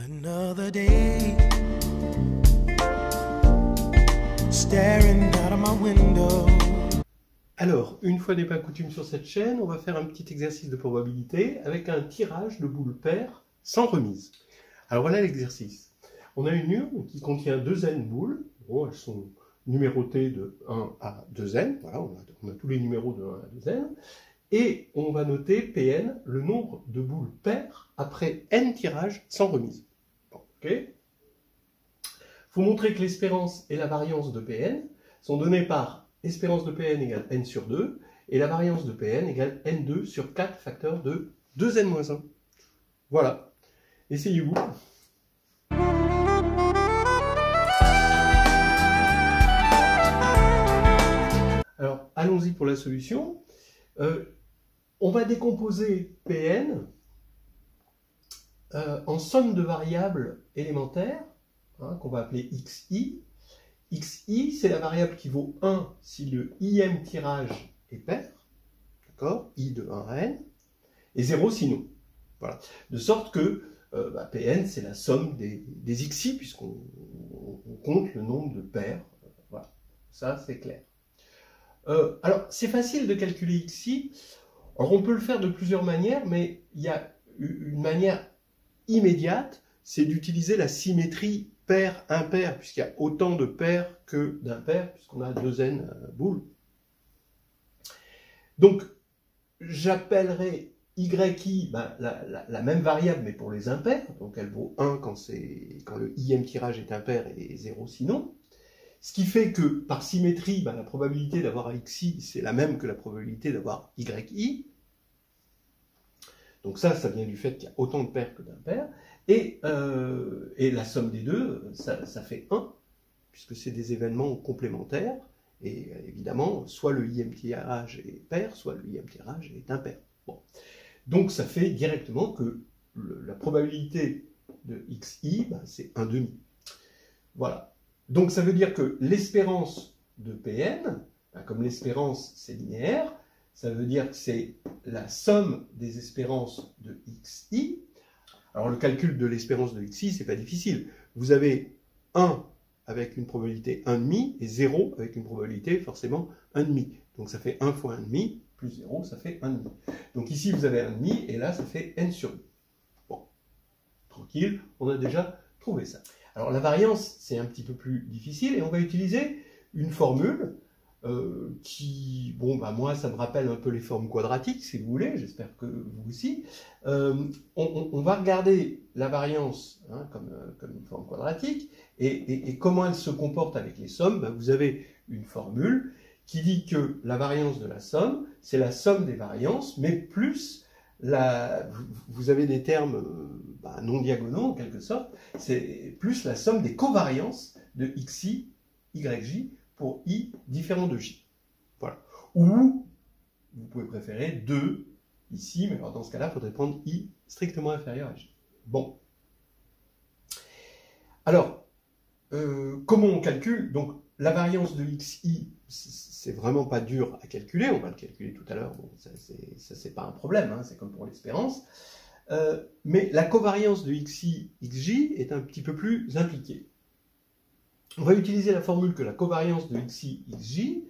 Another day, staring out of my window. Alors, une fois n'est pas coutume sur cette chaîne, on va faire un petit exercice de probabilité avec un tirage de boules paires sans remise. Alors voilà l'exercice. On a une urne qui contient 2 N boules. Bon, elles sont numérotées de 1 à 2N. Voilà, on a tous les numéros de 1 à 2N. Et on va noter Pn, le nombre de boules paires après N tirages sans remise. Bon, ok. Il faut montrer que l'espérance et la variance de Pn sont données par espérance de Pn égale n sur 2 et la variance de Pn égale n2 sur 4 facteurs de 2n-1. Voilà. Essayez-vous. Alors, allons-y pour la solution. On va décomposer Pn en somme de variables élémentaires, hein, qu'on va appeler xi. Xi, c'est la variable qui vaut 1 si le ième tirage est pair, d'accord, i de 1 à n, et 0 sinon. Voilà. De sorte que Pn, c'est la somme des xi, puisqu'on compte le nombre de paires. Voilà. Ça, c'est clair. Alors, c'est facile de calculer xi. Alors, on peut le faire de plusieurs manières, mais il y a une manière immédiate, c'est d'utiliser la symétrie pair-impair, puisqu'il y a autant de paires que d'impairs, puisqu'on a 2n boules. Donc, j'appellerai yi la même variable, mais pour les impairs. Donc, elle vaut 1 quand le ième tirage est impair et 0 sinon. Ce qui fait que, par symétrie, la probabilité d'avoir xi, c'est la même que la probabilité d'avoir yi. Donc ça vient du fait qu'il y a autant de paires que d'impairs. Et la somme des deux, ça fait 1, puisque c'est des événements complémentaires. Et évidemment, soit le ième tirage est pair, soit le ième tirage est impair. Bon. Donc ça fait directement que la probabilité de xi, c'est 1/2. Voilà. Donc ça veut dire que l'espérance de Pn, comme l'espérance c'est linéaire, ça veut dire que c'est la somme des espérances de xi. Alors le calcul de l'espérance de xi, c'est pas difficile. Vous avez 1 avec une probabilité 1,5 et 0 avec une probabilité forcément 1,5. Donc ça fait 1 fois 1,5 plus 0, ça fait 1,5. Donc ici vous avez 1,5 et là ça fait n sur 2. Bon, tranquille, on a déjà trouvé ça. Alors la variance, c'est un petit peu plus difficile et on va utiliser une formule qui, moi, ça me rappelle un peu les formes quadratiques, si vous voulez, j'espère que vous aussi. On va regarder la variance comme une forme quadratique et comment elle se comporte avec les sommes. Vous avez une formule qui dit que la variance de la somme, c'est la somme des variances, mais plus vous avez des termes non diagonaux en quelque sorte, c'est plus la somme des covariances de xi, yj pour i différent de j. Voilà. Ou, vous pouvez préférer 2 ici, mais alors dans ce cas-là, il faudrait prendre i strictement inférieur à j. Bon. Alors, comment on calcule? Donc, la variance de xi, c'est vraiment pas dur à calculer, on va le calculer tout à l'heure, bon, ça c'est pas un problème, hein, c'est comme pour l'espérance. Mais la covariance de xi, xj est un petit peu plus impliquée. On va utiliser la formule que la covariance de xi, xj,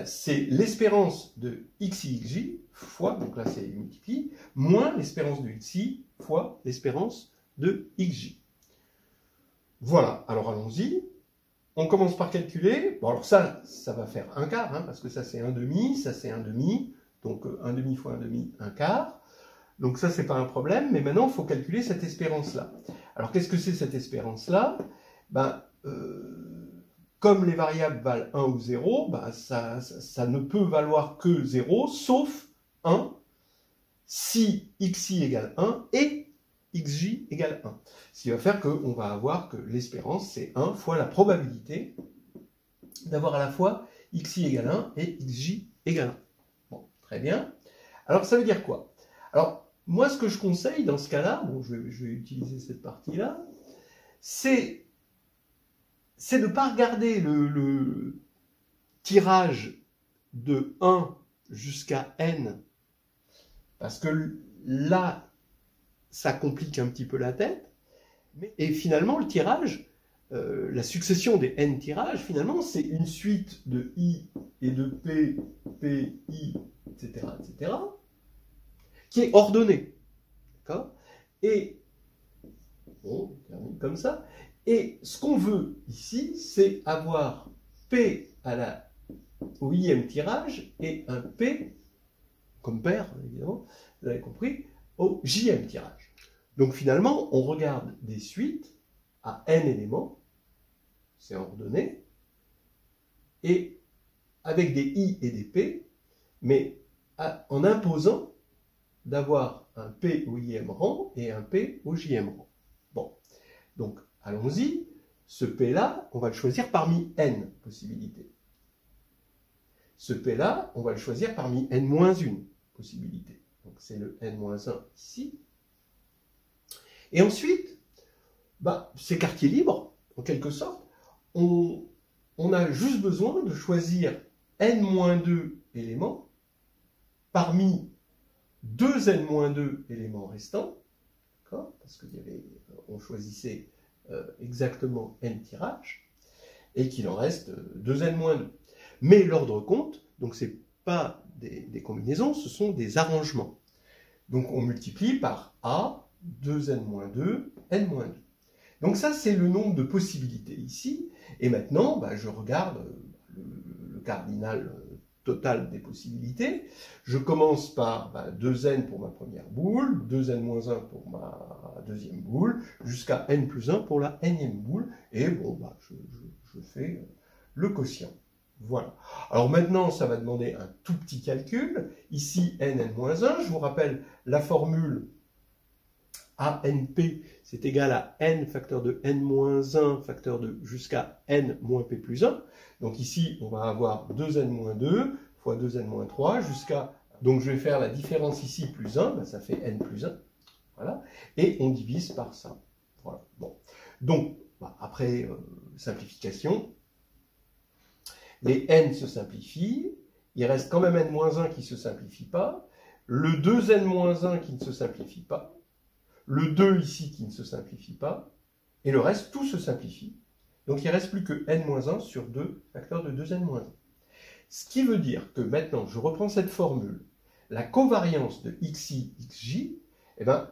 c'est l'espérance de xi, xj fois, donc là c'est multiplié, moins l'espérance de xi fois l'espérance de xj. Voilà, alors allons-y. On commence par calculer. Bon, alors ça va faire 1 quart, hein, parce que ça c'est 1/2, ça c'est 1/2, donc 1/2 fois 1/2, 1 quart. Donc ça, c'est pas un problème, mais maintenant, il faut calculer cette espérance-là. Alors, qu'est-ce que c'est cette espérance-là? Comme les variables valent 1 ou 0, ça ne peut valoir que 0, sauf 1, si xi égale 1 et xj égale 1. Ce qui va faire qu'on va avoir que l'espérance, c'est 1 fois la probabilité d'avoir à la fois xi égale 1 et xj égale 1. Bon, très bien. Alors, ça veut dire quoi? Alors, moi, ce que je conseille dans ce cas-là, bon, je vais utiliser cette partie-là, c'est de ne pas regarder le tirage de 1 jusqu'à n, parce que là, ça complique un petit peu la tête, Et finalement, le tirage, la succession des n tirages, finalement, c'est une suite de i et de p, p, i, etc., etc., qui est ordonnée. D'accord? Et, bon, on termine comme ça. Et ce qu'on veut ici, c'est avoir p au ième tirage et un p, comme paire, évidemment, vous avez compris, au jème tirage. Donc finalement, on regarde des suites à n éléments, c'est ordonné, et avec des i et des p, mais en imposant d'avoir un p au ième rang et un p au jème rang. Bon, donc allons-y, ce p-là, on va le choisir parmi n possibilités. Ce p-là, on va le choisir parmi n-1 possibilités. Donc c'est le n-1 ici. Et ensuite, c'est quartier libre, en quelque sorte. On a juste besoin de choisir n-2 éléments parmi 2 n-2 éléments restants, parce qu'on choisissait exactement n tirages, et qu'il en reste 2 n-2. Mais l'ordre compte, donc ce n'est pas des combinaisons, ce sont des arrangements. Donc on multiplie par a, 2n-2, n-2. Donc ça, c'est le nombre de possibilités ici. Et maintenant, je regarde le cardinal total des possibilités. Je commence par 2n pour ma première boule, 2n-1 pour ma deuxième boule, jusqu'à n+1 pour la nème boule. Et bon, je fais le quotient. Voilà. Alors maintenant, ça va demander un tout petit calcul. Ici, n-1. Je vous rappelle la formule ANP, c'est égal à n facteur de n-1 facteur de jusqu'à n moins p plus 1. Donc ici, on va avoir 2n-2 fois 2n-3 jusqu'à... Donc je vais faire la différence ici plus 1, ça fait n plus 1. Voilà. Et on divise par ça. Voilà. Bon. Donc, après simplification, les n se simplifient. Il reste quand même n-1 qui ne se simplifie pas. Le 2n-1 qui ne se simplifie pas. Le 2 ici qui ne se simplifie pas, et le reste, tout se simplifie. Donc il ne reste plus que n-1 sur 2 facteur de 2n-1. Ce qui veut dire que maintenant, je reprends cette formule, la covariance de xi, xj,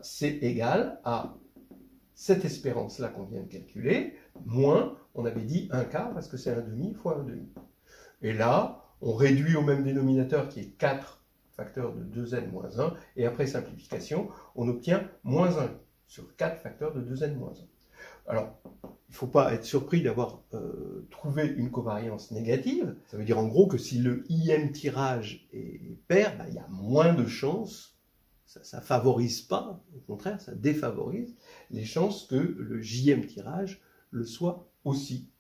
c'est égal à cette espérance-là qu'on vient de calculer, moins, on avait dit 1 quart, parce que c'est 1 demi fois 1 demi. Et là, on réduit au même dénominateur qui est 4 facteur de 2n-1, et après simplification, on obtient moins 1 sur 4 facteur de 2n-1. Alors, il ne faut pas être surpris d'avoir trouvé une covariance négative. Ça veut dire en gros que si le ième tirage est pair, il y a moins de chances, ça ne favorise pas, au contraire, ça défavorise les chances que le jème tirage le soit aussi,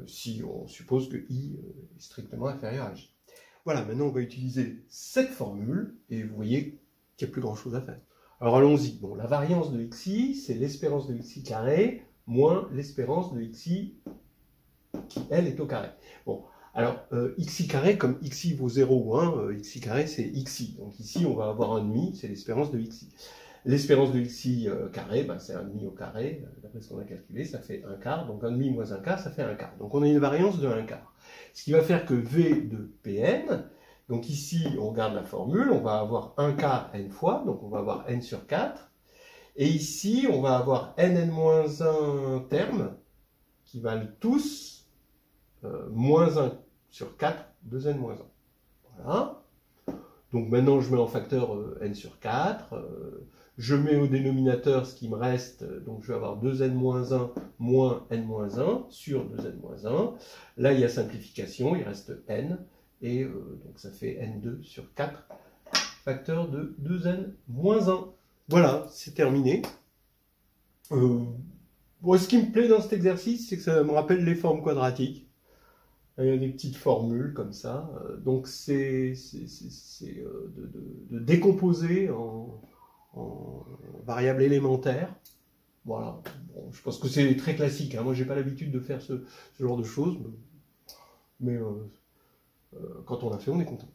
si on suppose que i est strictement inférieur à j. Voilà, maintenant on va utiliser cette formule, et vous voyez qu'il n'y a plus grand chose à faire. Alors allons-y. Bon, la variance de xi, c'est l'espérance de xi carré moins l'espérance de xi qui, elle, est au carré. Bon, alors xi carré, comme xi vaut 0 ou 1, xi carré c'est xi. Donc ici on va avoir 1,5, c'est l'espérance de xi. L'espérance de xi carré, c'est 1,5 au carré, d'après ce qu'on a calculé, ça fait 1 quart, donc 1,5 moins 1 quart, ça fait 1 quart. Donc on a une variance de 1 quart. Ce qui va faire que V de Pn, donc ici on regarde la formule, on va avoir 1 quart n fois, donc on va avoir n sur 4, et ici on va avoir nn-1 termes qui valent tous moins 1 sur 4 de n-1. Voilà. Donc maintenant je mets en facteur n sur 4, je mets au dénominateur ce qui me reste, donc je vais avoir 2n-1 moins n-1 sur 2n-1. Là, il y a simplification, il reste n, et donc ça fait n2 sur 4, facteur de 2n-1. Voilà, c'est terminé. Ce qui me plaît dans cet exercice, c'est que ça me rappelle les formes quadratiques. Il y a des petites formules comme ça. Donc c'est de décomposer en variables élémentaires. Voilà. Bon, je pense que c'est très classique. Moi, j'ai pas l'habitude de faire ce genre de choses. Mais quand on l'a fait, on est content.